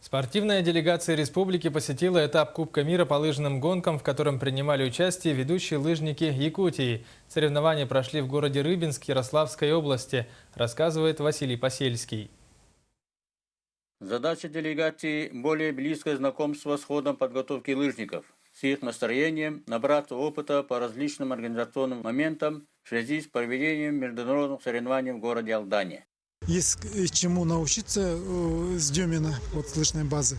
Спортивная делегация республики посетила этап Кубка мира по лыжным гонкам, в котором принимали участие ведущие лыжники Якутии. Соревнования прошли в городе Рыбинск Ярославской области, рассказывает Василий Посельский. Задача делегации – более близкое знакомство с ходом подготовки лыжников, с их настроением, набраться опыта по различным организационным моментам в связи с проведением международных соревнований в городе Алдане. Есть чему научиться с Дюмина, вот с лыжной базы.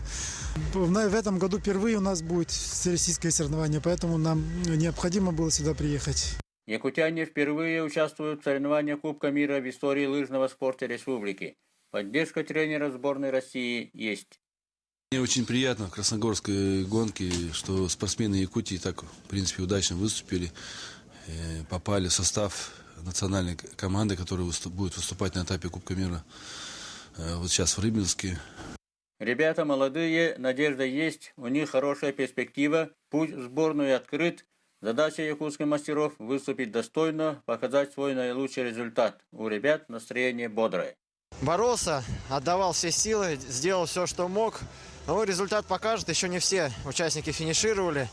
В этом году впервые у нас будет всероссийское соревнование, поэтому нам необходимо было сюда приехать. Якутяне впервые участвуют в соревнованиях Кубка мира в истории лыжного спорта республики. Поддержка тренера сборной России есть. Мне очень приятно в красногорской гонке, что спортсмены Якутии так, в принципе, удачно выступили, попали в состав национальной команды, которая будет выступать на этапе Кубка мира вот сейчас в Рыбинске. Ребята молодые, надежда есть, у них хорошая перспектива, путь в сборную открыт. Задача якутских мастеров – выступить достойно, показать свой наилучший результат. У ребят настроение бодрое. Боролся, отдавал все силы, сделал все, что мог. Но результат покажет, еще не все участники финишировали.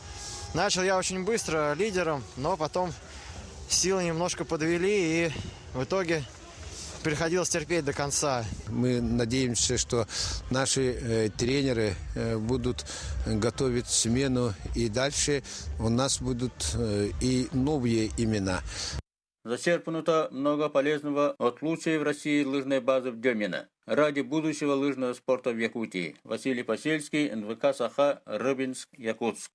Начал я очень быстро, лидером, но потом силы немножко подвели, и в итоге приходилось терпеть до конца. Мы надеемся, что наши тренеры будут готовить смену, и дальше у нас будут и новые имена. Зачерпнуто много полезного от лучшей в России лыжной базы в Дюмино. Ради будущего лыжного спорта в Якутии. Василий Посельский, НВК «Саха», Рыбинск, Якутск.